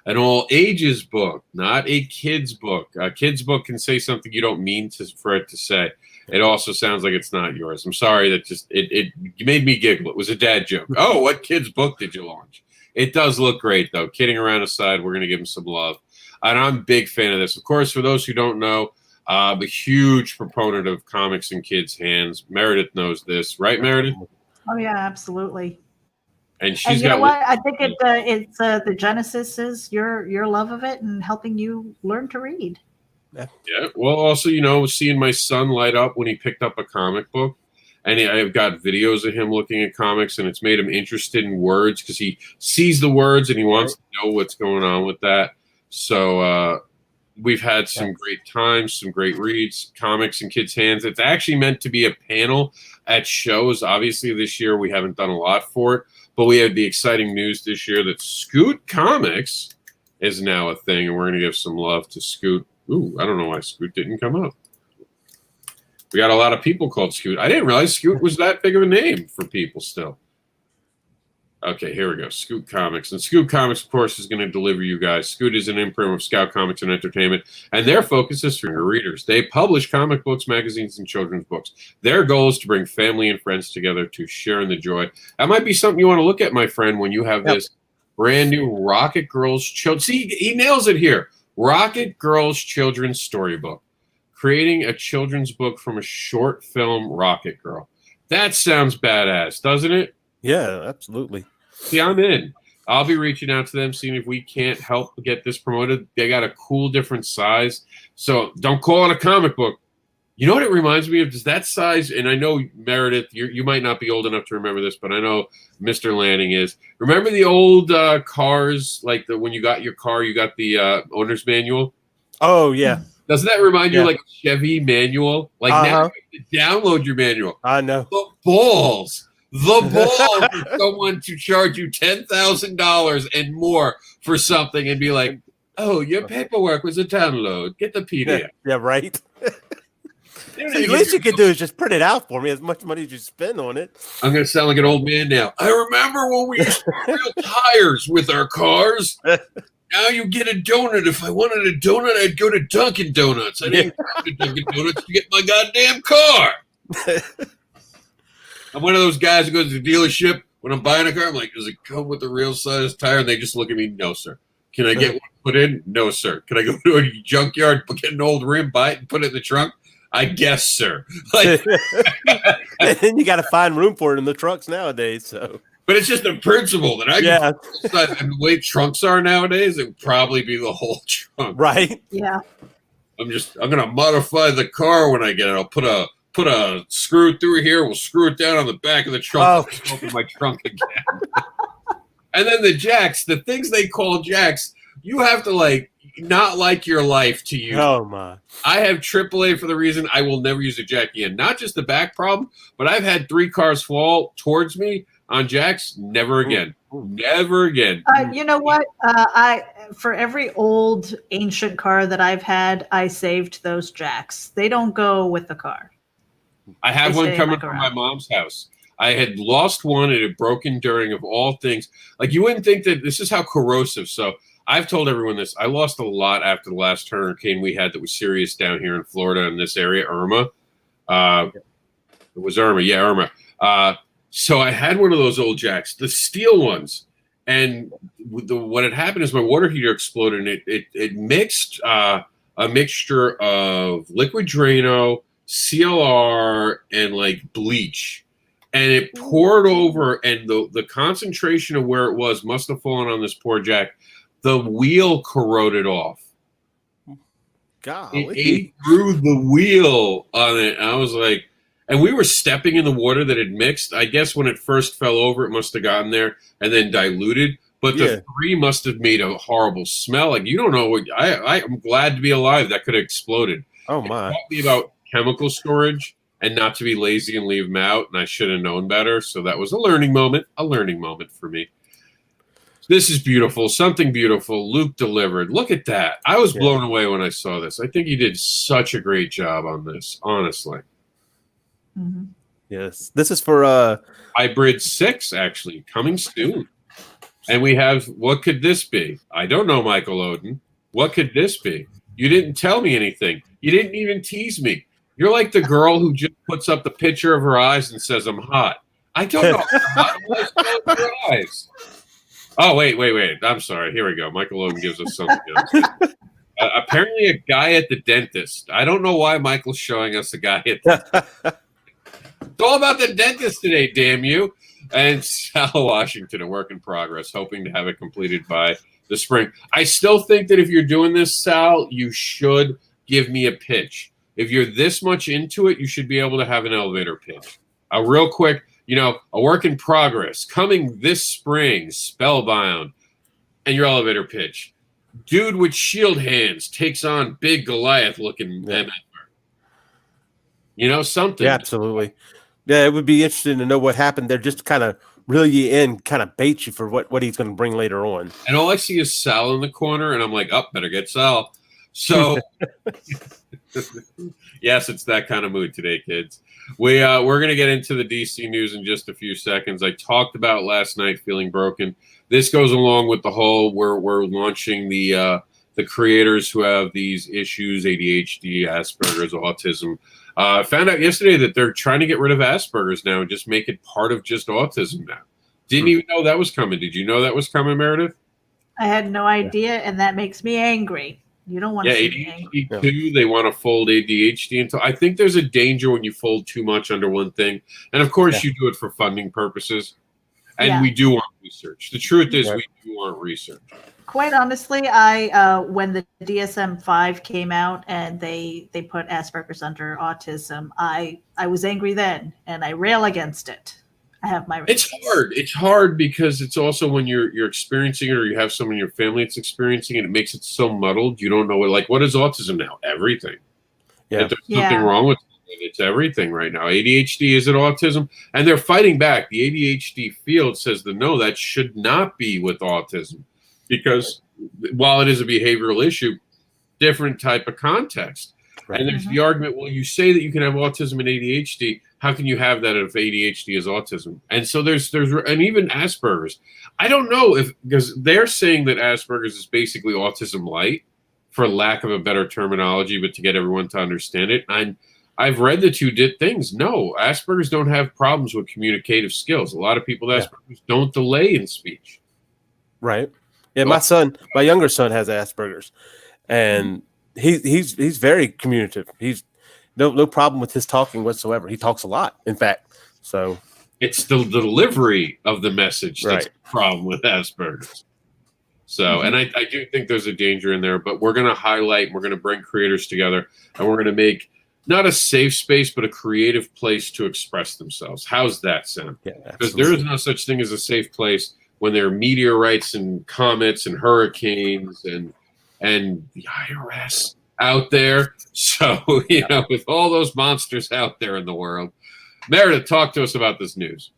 an all ages book, not a kids book. A kids book can say something you don't mean for it to say. It also sounds like it's not yours. I'm sorry, that just it made me giggle. It was a dad joke. Oh, what kid's book did you launch? It does look great, though. Kidding around aside, we're going to give him some love. And I'm a big fan of this. Of course, for those who don't know, I'm a huge proponent of comics in kids' hands. Meredith knows this. Right, Meredith? Oh, yeah, absolutely. And she's you got know what? I think it's the genesis is your love of it and helping you learn to read. Yeah. Well, also, seeing my son light up when he picked up a comic book, and I've got videos of him looking at comics, and it's made him interested in words because he sees the words and he wants to know what's going on with that. So we've had some great times, some great reads, comics in kids' hands. It's actually meant to be a panel at shows. Obviously, this year we haven't done a lot for it, but we had the exciting news this year that Scoot Comics is now a thing, and we're going to give some love to Scoot. Ooh, I don't know why Scoot didn't come up. We got a lot of people called Scoot. I didn't realize Scoot was that big of a name for people still. Okay, here we go. Scoot Comics. And Scoot Comics, of course, is going to deliver you guys. Scoot is an imprint of Scout Comics and Entertainment, and their focus is for your readers. They publish comic books, magazines, and children's books. Their goal is to bring family and friends together to share in the joy. That might be something you want to look at, my friend, when you have this brand new Rocket Girls Children. See, he nails it here. Rocket Girls Children's Storybook. Creating a children's book from a short film, Rocket Girl. That sounds badass, doesn't it? Yeah, absolutely. See, I'm in. I'll be reaching out to them, seeing if we can't help get this promoted. They got a cool different size. So don't call it a comic book. You know what it reminds me of? Does that size, and I know, Meredith, you might not be old enough to remember this, but I know Mr. Lanning is. Remember the old cars, like when you got your car, you got the owner's manual? Oh, yeah. Doesn't that remind you like a Chevy manual? Like now you have to download your manual. I know. The balls for someone to charge you $10,000 and more for something and be like, oh, your paperwork was a download. Get the PDF. Yeah, right. So the least you could do is just print it out for me. As much money as you spend on it. I'm going to sound like an old man now. I remember when we used to real tires with our cars. Now you get a donut. If I wanted a donut, I'd go to Dunkin' Donuts. I didn't go to Dunkin' Donuts to get my goddamn car. I'm one of those guys who goes to the dealership when I'm buying a car. I'm like, does it come with a real size tire? And they just look at me, no, sir. Can I get one put in? No, sir. Can I go to a junkyard, get an old rim, buy it, and put it in the trunk? I guess, sir. Like, and you got to find room for it in the trucks nowadays. So, but it's just a principle that I can decide. And the way trunks are nowadays, it would probably be the whole trunk. Right? Yeah. I'm gonna modify the car when I get it. I'll put a screw through here. We'll screw it down on the back of the trunk. Oh. Open my trunk again. And then the jacks, the things they call jacks, you have to like not like your life to use. Oh my! I have AAA for the reason I will never use a jack again. Not just the back problem, but I've had 3 cars fall towards me on jacks. Never again. Never again. You know what? For every old ancient car that I've had, I saved those jacks. They don't go with the car. I have They one stay in coming my from garage. my mom's house. I had lost one. It had broken during, of all things. Like, you wouldn't think that this is how corrosive. So I've told everyone this. I lost a lot after the last hurricane we had that was serious down here in Florida in this area, Irma. It was Irma. Yeah, Irma. So I had one of those old jacks, the steel ones. And what had happened is my water heater exploded, and it mixed a mixture of liquid Drano, CLR, and like bleach. And it poured over, and the concentration of where it was must have fallen on this poor jack. The wheel corroded off. Golly. It ate through the wheel on it. And I was like, and we were stepping in the water that had mixed. I guess when it first fell over, it must have gotten there and then diluted. But the 3 must have made a horrible smell. Like, you don't know what. I'm glad to be alive. That could have exploded. Oh my! It taught me about chemical storage and not to be lazy and leave them out. And I should have known better. So that was a learning moment for me. This is beautiful. Something beautiful. Luke delivered. Look at that. I was blown away when I saw this. I think he did such a great job on this, honestly. Mm-hmm. Yes. This is for Hybrid 6, actually, coming soon. And we have, what could this be? I don't know, Michael Oden. What could this be? You didn't tell me anything. You didn't even tease me. You're like the girl who just puts up the picture of her eyes and says, I'm hot. I don't know. Hot. Close your eyes. Oh, wait. I'm sorry. Here we go. Michael Oden gives us something else. Apparently a guy at the dentist. I don't know why Michael's showing us a guy at the It's all about the dentist today, damn you. And Sal Washington, a work in progress, hoping to have it completed by the spring. I still think that if you're doing this, Sal, you should give me a pitch. If you're this much into it, you should be able to have an elevator pitch. Real quick, a work in progress coming this spring, Spellbound, and your elevator pitch. Dude with shield hands takes on big Goliath looking Ember. Something. Yeah, absolutely. Yeah, it would be interesting to know what happened there, just to kind of reel you in, kind of bait you for what he's going to bring later on. And all I see is Sal in the corner, and I'm like, better get Sal. So, yes, it's that kind of mood today, kids. We're going to get into the DC news in just a few seconds. I talked about last night feeling broken. This goes along with the whole we're launching the creators who have these issues, ADHD, Asperger's, autism. Found out yesterday that they're trying to get rid of Asperger's now and just make it part of just autism now. Didn't even know that was coming. Did you know that was coming, Meredith? I had no idea, and that makes me angry. You don't want to see me angry. ADHD too. They want to fold ADHD into. I think there's a danger when you fold too much under one thing, and of course you do it for funding purposes. And we do want research. The truth is, we do want research. Quite honestly, I when the DSM-5 came out and they put Asperger's under autism, I was angry then, and I rail against it. I have my reasons. It's hard. It's hard because it's also when you're experiencing it, or you have someone in your family that's experiencing it, it makes it so muddled. You don't know what is autism now? Everything. Yeah. If there's something wrong with it, it's everything right now. ADHD, is it autism? And they're fighting back. The ADHD field says no, that should not be with autism, because while it is a behavioral issue, different type of context. Right. And there's the argument, well, you say that you can have autism and ADHD. How can you have that if ADHD is autism? And so there's and even Asperger's. I don't know because they're saying that Asperger's is basically autism light, for lack of a better terminology, but to get everyone to understand it. I've read that you did things. No, Asperger's don't have problems with communicative skills. A lot of people with Asperger's don't delay in speech. Right. Yeah, my younger son has Asperger's, and he's very communicative. He's no problem with his talking whatsoever. He talks a lot, in fact. So it's the delivery of the message that's the problem with Asperger's. So, and I do think there's a danger in there, but we're going to highlight, we're going to bring creators together, and we're going to make not a safe space, but a creative place to express themselves. How's that sound? Yeah, because there is no such thing as a safe place when there are meteorites and comets and hurricanes and the IRS out there. So, with all those monsters out there in the world. Meredith, talk to us about this news.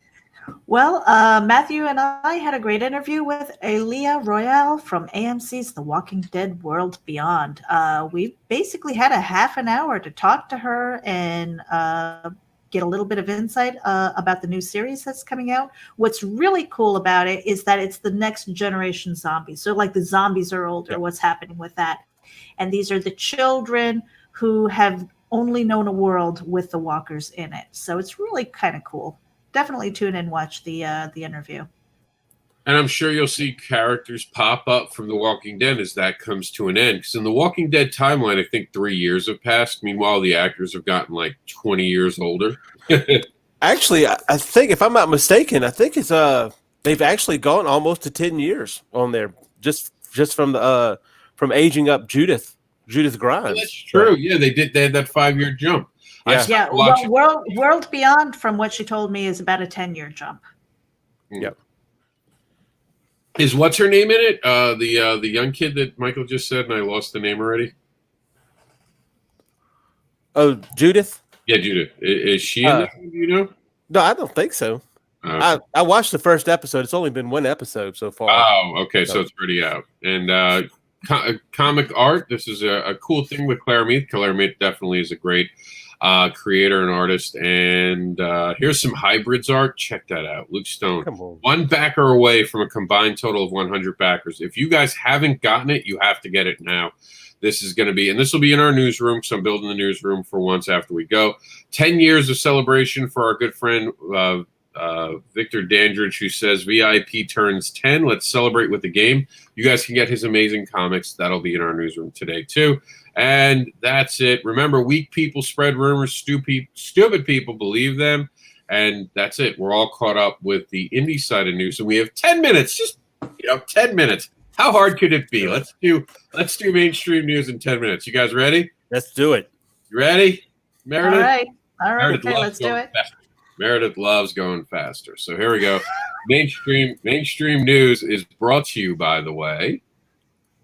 Well, Matthew and I had a great interview with Elia Royale from AMC's The Walking Dead World Beyond. We basically had a half an hour to talk to her and get a little bit of insight about the new series that's coming out. What's really cool about it is that it's the next generation zombies. So like the zombies are older, what's happening with that? And these are the children who have only known a world with the walkers in it. So it's really kind of cool. Definitely tune in and watch the interview. And I'm sure you'll see characters pop up from The Walking Dead as that comes to an end. Because in The Walking Dead timeline, I think 3 years have passed. Meanwhile, the actors have gotten like 20 years older. Actually, I think, if I'm not mistaken, I think it's they've actually gone almost to 10 years on there, just from the from aging up Judith Grimes. Well, that's true. Yeah, they had that 5-year jump. Yeah. Well, World Beyond, from what she told me, is about a 10-year jump. Yep. Is what's her name in it? The young kid that Michael just said, and I lost the name already. Oh, Judith? Yeah, Judith. Is she in that? Do you know? No, I don't think so. Okay. I watched the first episode. It's only been one episode so far. Oh, okay. So it's already out. And comic art. This is a cool thing with Claire Meath. Claire Meath definitely is a great creator and artist. And here's some hybrids art. Check that out. Luke Stone. One backer away from a combined total of 100 backers. If you guys haven't gotten it, you have to get it now. This is going to be, and this will be in our newsroom, so I'm building the newsroom for once after we go. 10 years of celebration for our good friend Victor Dandridge, who says VIP turns 10. Let's celebrate with the game. You guys can get his amazing comics. That'll be in our newsroom today, too. And that's it. Remember, weak people spread rumors. Stupid people believe them. And that's it. We're all caught up with the indie side of news. And we have 10 minutes. Just 10 minutes. How hard could it be? Let's do mainstream news in 10 minutes. You guys ready? Let's do it. You ready, Meredith? All right. Meredith, Okay, let's do it. Meredith loves going faster. So here we go. Mainstream news is brought to you, by the way,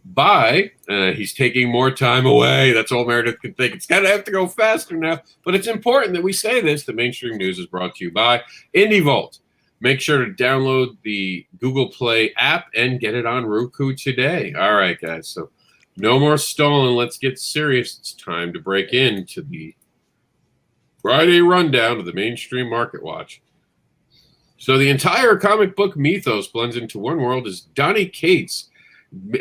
by he's taking more time away. That's all Meredith can think. It's got to have to go faster now. But it's important that we say this. The mainstream news is brought to you by Indie Vault. Make sure to download the Google Play app and get it on Roku today. All right, guys. So no more stalling. Let's get serious. It's time to break into the Friday rundown of the Mainstream Market Watch. So the entire comic book mythos blends into one world as Donny Cates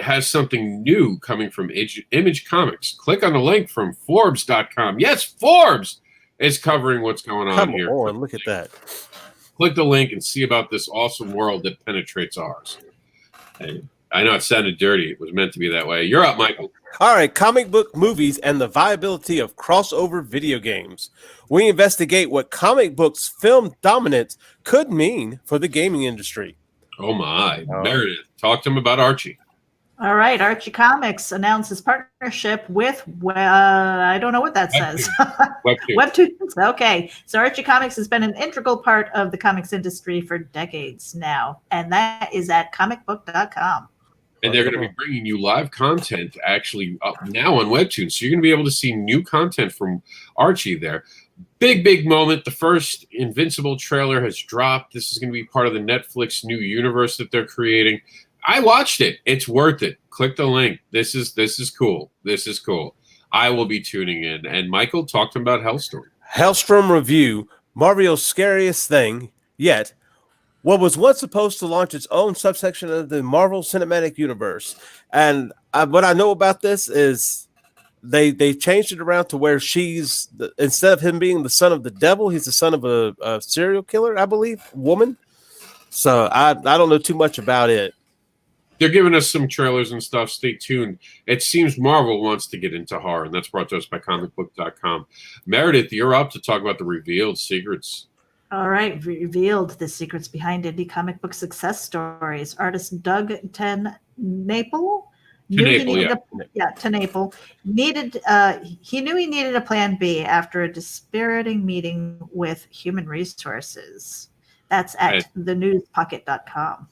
has something new coming from Image Comics. Click on the link from Forbes.com. Yes, Forbes is covering what's going on here. Come on, look at that. Click the link and see about this awesome world that penetrates ours. And I know it sounded dirty. It was meant to be that way. You're up, Michael. All right, comic book movies and the viability of crossover video games. We investigate what comic books film dominance could mean for the gaming industry. Oh, my. Meredith, talk to him about Archie. All right, Archie Comics announces partnership with, I don't know what that says. Webtoons. Okay, so Archie Comics has been an integral part of the comics industry for decades now, and that is at comicbook.com. And they're going to be bringing you live content actually up now on Webtoons. So you're going to be able to see new content from Archie there. Big moment. The first Invincible trailer has dropped. This is going to be part of the Netflix new universe that they're creating. I watched it. It's worth it. Click the link. This is cool. This is cool. I will be tuning in. And Michael, talk to him about Hellstorm. Hellstorm Review, Marvel's scariest thing yet. What was once supposed to launch its own subsection of the Marvel Cinematic Universe. And what I know about this is they changed it around to where instead of him being the son of the devil, he's the son of a serial killer, I believe, woman. So I don't know too much about it. They're giving us some trailers and stuff. Stay tuned. It seems Marvel wants to get into horror, and that's brought to us by comicbook.com. Meredith, you're up to talk about the revealed secrets. All right, revealed the secrets behind indie comic book success stories. Artist Doug TenNapel knew he needed a plan B after a dispiriting meeting with human resources. That's at thenewspocket.com.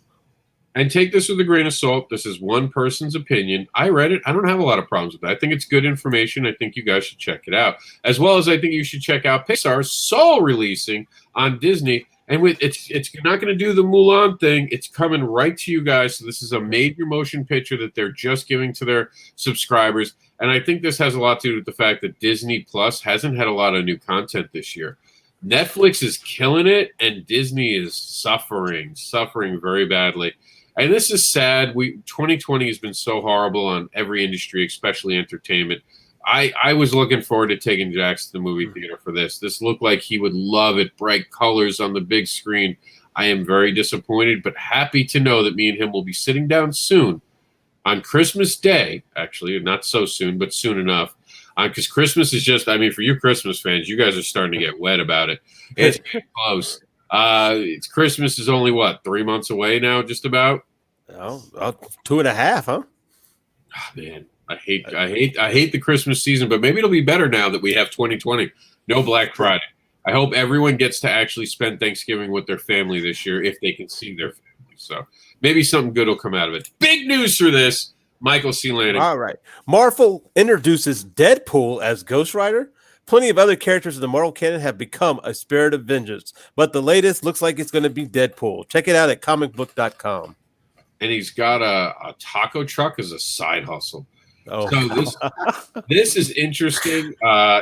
And take this with a grain of salt. This is one person's opinion. I read it. I don't have a lot of problems with that. I think it's good information. I think you guys should check it out. As well as I think you should check out Pixar's Soul releasing on Disney. And it's not going to do the Mulan thing. It's coming right to you guys. So this is a major motion picture that they're just giving to their subscribers. And I think this has a lot to do with the fact that Disney Plus hasn't had a lot of new content this year. Netflix is killing it, and Disney is suffering very badly. And this is sad. 2020 has been so horrible on every industry, especially entertainment. I was looking forward to taking Jax to the movie theater for this. This looked like he would love it. Bright colors on the big screen. I am very disappointed, but happy to know that me and him will be sitting down soon on Christmas Day. Actually, not so soon, but soon enough. Because Christmas is just, for you Christmas fans, you guys are starting to get wet about it. It's close. Christmas is only, 3 months away now, just about? Oh, 2.5, huh? Oh, man, I hate the Christmas season, but maybe it'll be better now that we have 2020. No Black Friday. I hope everyone gets to actually spend Thanksgiving with their family this year if they can see their family. So maybe something good will come out of it. Big news for this, Michael C. Lanning. All right. Marvel introduces Deadpool as Ghost Rider. Plenty of other characters in the Marvel canon have become a spirit of vengeance, but the latest looks like it's going to be Deadpool. Check it out at comicbook.com. And he's got a taco truck as a side hustle. Oh, so this is interesting.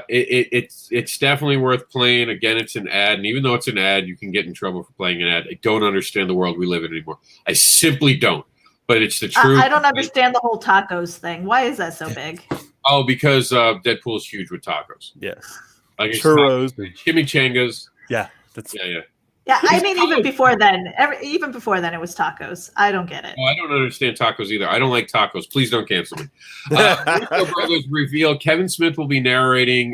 It's definitely worth playing. Again, it's an ad, and even though it's an ad, you can get in trouble for playing an ad. I don't understand the world we live in anymore. I simply don't. But it's the truth. I don't understand the whole tacos thing. Why is that so big? Oh, because Deadpool is huge with tacos. Yes, like churros, chimichangas. Yeah, Yeah, even before then, it was tacos. I don't get it. Oh, I don't understand tacos either. I don't like tacos. Please don't cancel me. Russo Brothers reveal Kevin Smith will be narrating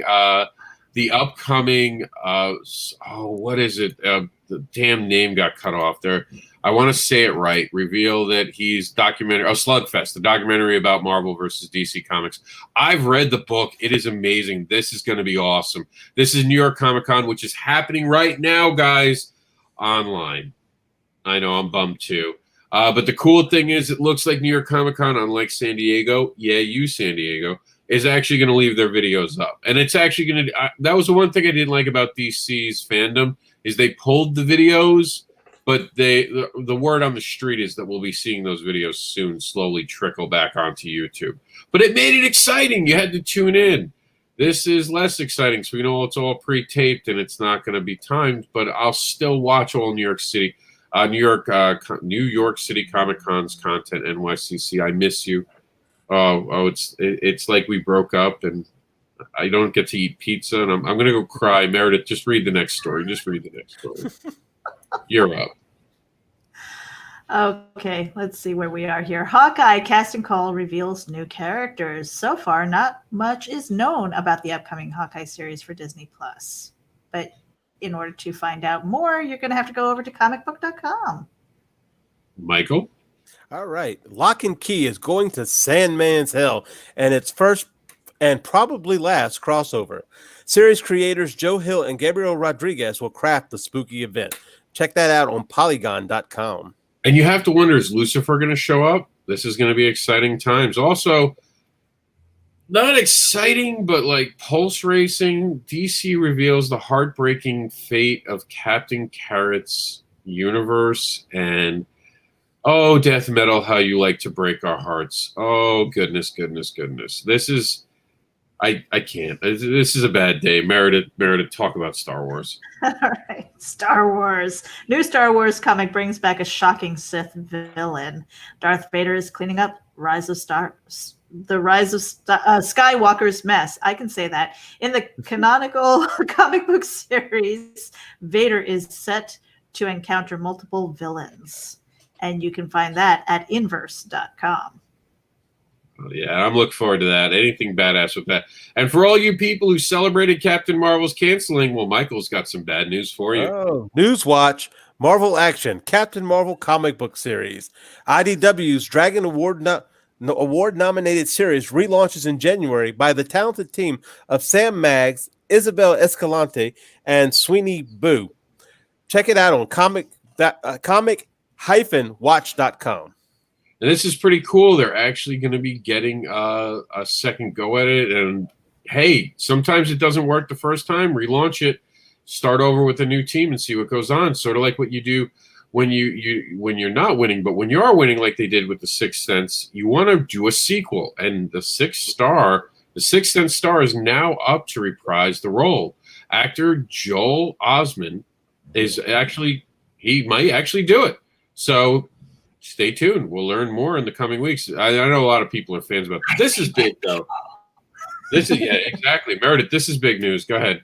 the upcoming. What is it? The damn name got cut off there. I want to say it right. Reveal that he's Slugfest, the documentary about Marvel versus DC Comics. I've read the book. It is amazing. This is going to be awesome. This is New York Comic Con, which is happening right now, guys. Online. I know I'm bummed too. But the cool thing is it looks like New York Comic Con, unlike San Diego, San Diego, is actually going to leave their videos up. And it's actually going to, that was the one thing I didn't like about DC's fandom, is they pulled the videos, but the word on the street is that we'll be seeing those videos soon slowly trickle back onto YouTube. But it made it exciting. You had to tune in. This is less exciting, so we know it's all pre-taped and it's not going to be timed, but I'll still watch all New York City Comic Con's content. NYCC, I miss you. It's like we broke up and I don't get to eat pizza, and I'm going to go cry. Meredith, just read the next story. You're up. Okay, let's see where we are here. Hawkeye casting call reveals new characters. So far, not much is known about the upcoming Hawkeye series for Disney Plus. But in order to find out more, you're going to have to go over to comicbook.com. Michael? All right. Lock and Key is going to Sandman's Hell, and its first and probably last crossover. Series creators Joe Hill and Gabriel Rodriguez will craft the spooky event. Check that out on Polygon.com. And you have to wonder, is Lucifer going to show up? This is going to be exciting times. Also, not exciting, but like pulse racing, DC reveals the heartbreaking fate of Captain Carrot's universe. And, oh, death metal, how you like to break our hearts. Oh, goodness. This is... I can't. This is a bad day. Meredith, talk about Star Wars. All right. Star Wars. New Star Wars comic brings back a shocking Sith villain. Darth Vader is cleaning up Rise of the Rise of Skywalker's Mess. I can say that. In the canonical comic book series, Vader is set to encounter multiple villains. And you can find that at inverse.com. Yeah, I'm looking forward to that. Anything badass with that. And for all you people who celebrated Captain Marvel's canceling, well, Michael's got some bad news for you. Oh, Newswatch, Marvel Action, Captain Marvel comic book series. IDW's Dragon Award-nominated series relaunches in January by the talented team of Sam Maggs, Isabel Escalante, and Sweeney Boo. Check it out on comic-watch.com. And this is pretty cool. They're actually going to be getting a second go at it. And hey, sometimes it doesn't work the first time. Relaunch it, start over with a new team, and see what goes on. Sort of like what you do when you're not winning, but when you are winning, like they did with the Sixth Sense, you want to do a sequel. And the Sixth Sense star is now up to reprise the role. Actor Joel Osment is he might actually do it. So stay tuned. We'll learn more in the coming weeks. I know a lot of people are fans about this. This is big, though. Exactly. Meredith, this is big news. Go ahead.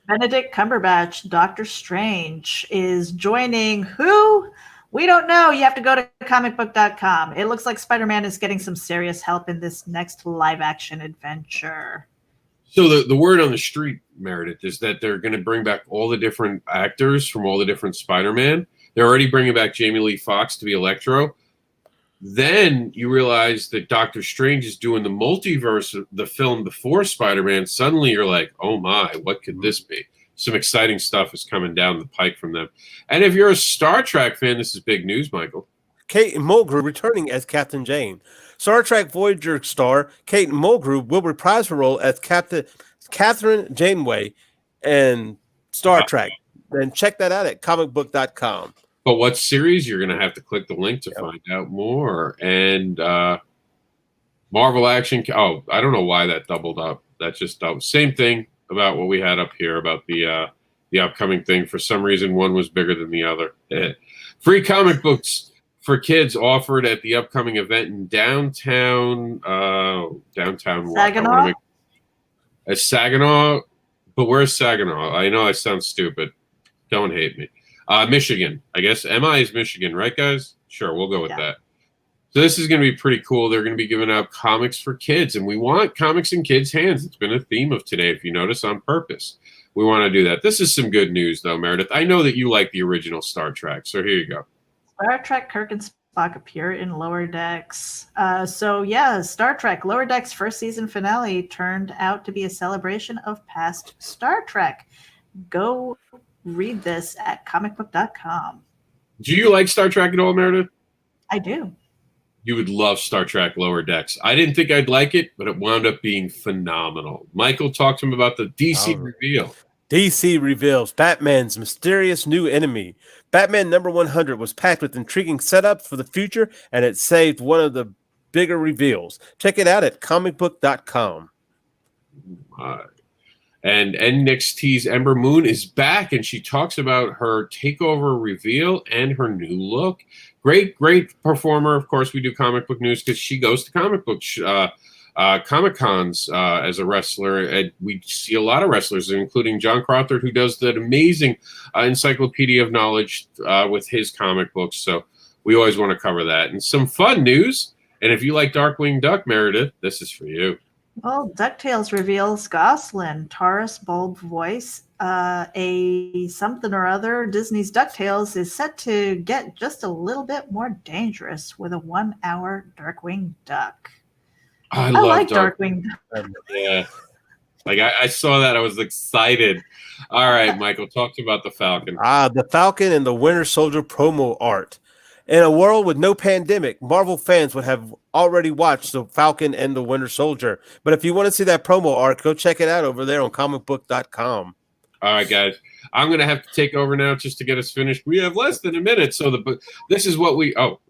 Benedict Cumberbatch, Doctor Strange, is joining who? We don't know. You have to go to comicbook.com. It looks like Spider-Man is getting some serious help in this next live-action adventure. So the word on the street, Meredith, is that they're going to bring back all the different actors from all the different Spider-Man. They're already bringing back Jamie Lee Fox to be Electro. Then you realize that Doctor Strange is doing the multiverse of the film before Spider-Man. Suddenly you're like, oh my, what could this be? Some exciting stuff is coming down the pike from them. And if you're a Star Trek fan, this is big news, Michael. Kate Mulgrew returning as Captain Jane. Star Trek Voyager star Kate Mulgrew will reprise her role as Catherine Janeway in Star Trek. And check that out at comicbook.com. But what series? You're going to have to click the link to find out more. And Marvel Action. Oh, I don't know why that doubled up. That's just same thing about what we had up here about the upcoming thing. For some reason, one was bigger than the other. Free comic books for kids offered at the upcoming event in downtown Saginaw. Saginaw. But where's Saginaw? I know I sound stupid. Don't hate me. Michigan, I guess. MI is Michigan, right, guys? Sure, we'll go with that. So this is going to be pretty cool. They're going to be giving out comics for kids, and we want comics in kids' hands. It's been a theme of today, if you notice, on purpose. We want to do that. This is some good news, though, Meredith. I know that you like the original Star Trek, so here you go. Star Trek Kirk and Spock appear in Lower Decks. Star Trek Lower Decks first season finale turned out to be a celebration of past Star Trek. Go read this at comicbook.com. Do you like Star Trek at all, Meredith? I do. You would love Star Trek Lower Decks. I didn't think I'd like it, but it wound up being phenomenal. Michael, talked to him about the DC reveal. DC reveals Batman's mysterious new enemy. Batman number 100 was packed with intriguing setups for the future, and it saved one of the bigger reveals. Check it out at comicbook.com. And NXT's Ember Moon is back, and she talks about her takeover reveal and her new look. Great performer. Of course, we do comic book news because she goes to comic book Comic-Cons as a wrestler. And we see a lot of wrestlers, including John Crawford, who does that amazing encyclopedia of knowledge with his comic books. So we always want to cover that. And some fun news. And if you like Darkwing Duck, Meredith, this is for you. Well, DuckTales reveals Gosselin, Taurus Bulb voice, a something or other. Disney's DuckTales is set to get just a little bit more dangerous with a 1-hour Darkwing Duck. I like Darkwing Duck. Yeah. Like I saw that. I was excited. All right, Michael, talk to me about the Falcon. The Falcon and the Winter Soldier promo art. In a world with no pandemic, Marvel fans would have already watched the Falcon and the Winter Soldier. But if you want to see that promo art, go check it out over there on comicbook.com. All right, guys. I'm going to have to take over now just to get us finished. We have less than a minute. So this is what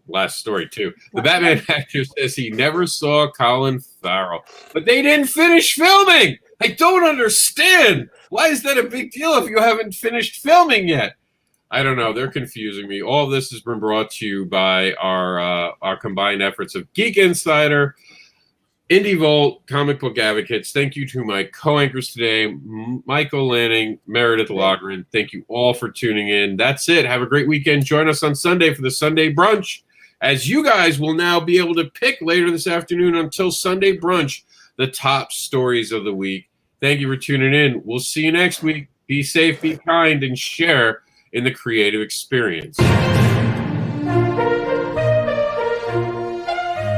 last story too. The Batman actor says he never saw Colin Farrell, but they didn't finish filming. I don't understand. Why is that a big deal if you haven't finished filming yet? I don't know. They're confusing me. All of this has been brought to you by our combined efforts of Geek Insider, Indie Vault, Comic Book Advocates. Thank you to my co-anchors today, Michael Lanning, Meredith Logren. Thank you all for tuning in. That's it. Have a great weekend. Join us on Sunday for the Sunday brunch, as you guys will now be able to pick later this afternoon until Sunday brunch the top stories of the week. Thank you for tuning in. We'll see you next week. Be safe, be kind, and share in the creative experience.